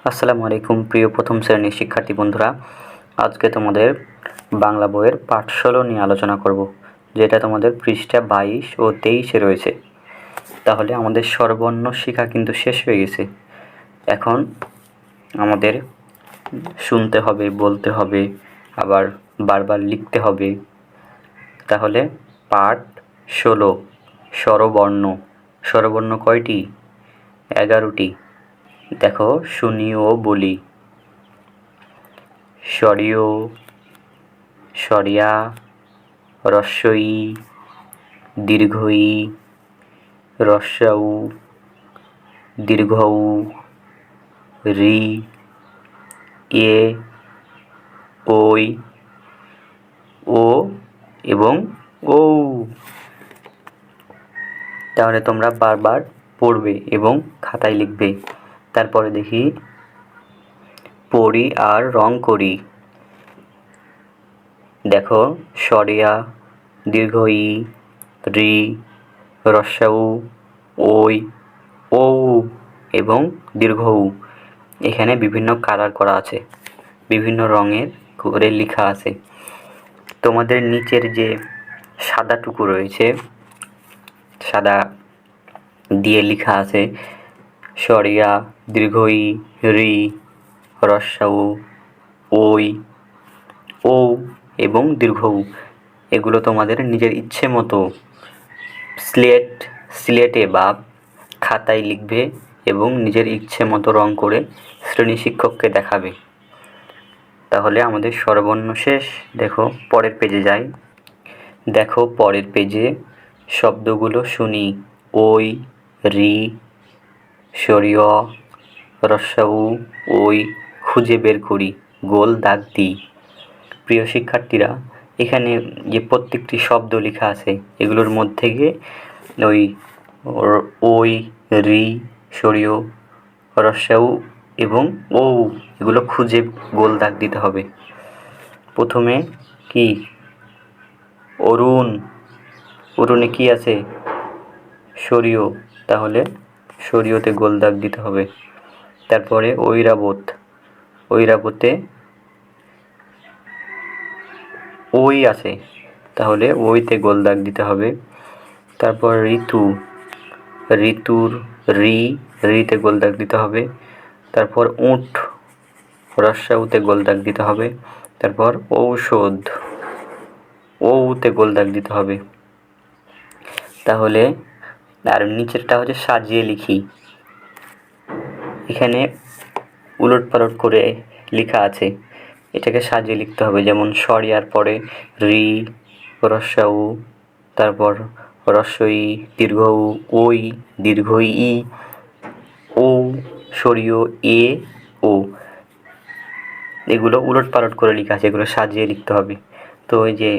আসসালামু আলাইকুম প্রিয় প্রথম শ্রেণীর শিক্ষার্থী বন্ধুরা। আজকে তোমাদের বাংলা বইয়ের পাঠ ১৬ নিয়ে আলোচনা করব, যেটা তোমাদের পৃষ্ঠা ২২ ও ২৩-এ রয়েছে। তাহলে আমাদের স্বরবর্ণ শেখা কিন্তু শেষ হয়ে গেছে। এখন আমাদের শুনতে হবে, বলতে হবে, আবার বারবার লিখতে হবে। তাহলে পাঠ ১৬, স্বরবর্ণ। স্বরবর্ণ কয়টি? ১১টি। দেখো, শুনি ও বলি। স্বরীয়, স্বরিয়া, হ্রস্ব ই, দীর্ঘ ই, হ্রস্ব উ, দীর্ঘ উ, রি, এ, ওই, ও এবং ঔ। তাহলে তোমরা বারবার পড়বে এবং খাতায় লিখবে। তারপরে দেখি, পড়ি আর রং করি। দেখো, স্বরিয়া, দীর্ঘ ই, রি, হ্রস্ব উ, ওই, ঔ এবং দীর্ঘ উ। এখানে বিভিন্ন কালার করা আছে, বিভিন্ন রঙের করে লেখা আছে। তোমাদের নিচের যে সাদাটুকু রয়েছে, সাদা দিয়ে লেখা আছে স্বরিয়া, দীর্ঘ ই, রি, হ্রস্ব উ, ওই, ঔ এবং দীর্ঘ উ। এগুলো তোমাদের নিজের ইচ্ছে মতো স্লেটে বা খাতায় লিখবে এবং নিজের ইচ্ছে মতো রং করে শ্রেণী শিক্ষককে দেখাবে। তাহলে আমাদের স্বরবর্ণ শেষ। দেখো, পরের পেজে যাই। দেখো, পরের পেজে শব্দগুলো শুনি। ওই, রি, স্বরীয়, হ্রস্ব উ, ওই খুঁজে বের করি, গোল দাগ দিই। প্রিয় শিক্ষার্থীরা, এখানে যে প্রত্যেকটি শব্দ লেখা আছে, এগুলোর মধ্যে গিয়ে ওই, রি, স্বরীয়, হ্রস্ব উ এবং ঔ এগুলো খুঁজে গোল দাগ দিতে হবে। প্রথমে কি? অরুণ। অরুণে কি আছে? স্বরীয়, তাহলে স্বরীয়তে গোল দাগ দিতে হবে। তারপরে ঐরাবত। ঐরাবতে ওই আছে, তাহলে ওইতে গোল দাগ দিতে হবে। তারপর ঋতু। ঋতুর রিতে গোল দাগ দিতে হবে। তারপর উট, হ্রস্ব উতে গোল দাগ দিতে হবে। তারপর ঔষধ, ঔতে গোল দাগ দিতে হবে। তাহলে আর নিচেরটা হচ্ছে সাজিয়ে লিখি। এখানে উলটপালট করে লেখা আছে, এটাকে সাজিয়ে লিখতে হবে। যেমন স্বরিয়ার পরে রি, হ্রস্ব উ, তারপর হ্রস্ব ই, দীর্ঘ উ, ওই, দীর্ঘ ই, ঔ, স্বরীয় এ, ও। এগুলো উলটপালট করে লেখা আছে, এগুলো সাজিয়ে লিখতে হবে। তো এই যে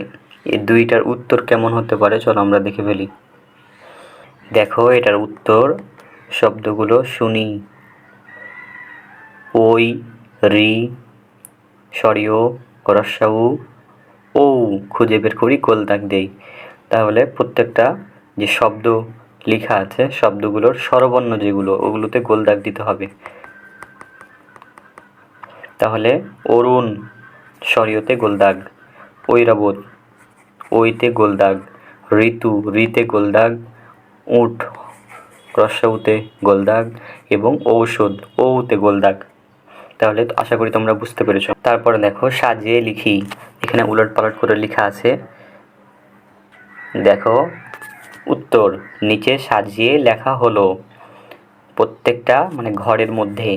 এই দুইটার উত্তর কেমন হতে পারে, চলো আমরা দেখে ফেলি। দেখো, এটার উত্তর শব্দগুলো শুনি। ওই, রি, স্বরীয়, হ্রস্ব উ, ঔ খুঁজে বের করি, গোল দাগ দেই। তাহলে প্রত্যেকটা যে শব্দ লেখা আছে, শব্দগুলোর স্বরবর্ণ যেগুলো, ওগুলোতে গোল দাগ দিতে হবে। তাহলে অরুণ, স্বরীয়তে গোল দাগ। ঐরাবত, ওইতে গোল দাগ। ঋতু, রিতে গোল দাগ। উট, হ্রস্ব উতে গোল দাগ এবং ঔষধ, ঔতে গোল দাগ। তাহলে আশা করি তোমরা বুঝতে পেরেছো। তারপরে দেখো, সাজিয়ে লিখি। এখানে উলটপালট করে লেখা আছে। দেখো, উত্তর নিচে সাজিয়ে লেখা হলো। প্রত্যেকটা মানে ঘরের মধ্যে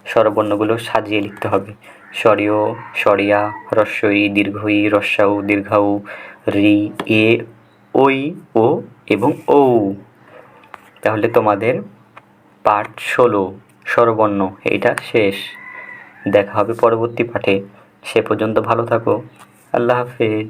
স্বরবর্ণগুলো সাজিয়ে লিখতে হবে। স্বরীয়, স্বরিয়া, হ্রস্ব ই, দীর্ঘ ই, হ্রস্ব উ, দীর্ঘ উ, রি, এ, ওই, ও এবং ঔ। তাহলে তোমাদের পাঠ ১৬ স্বরবর্ণ এইটা শেষ। দেখা হবে পরবর্তী পাঠে। সে পর্যন্ত ভালো থাকো। আল্লাহ হাফেজ।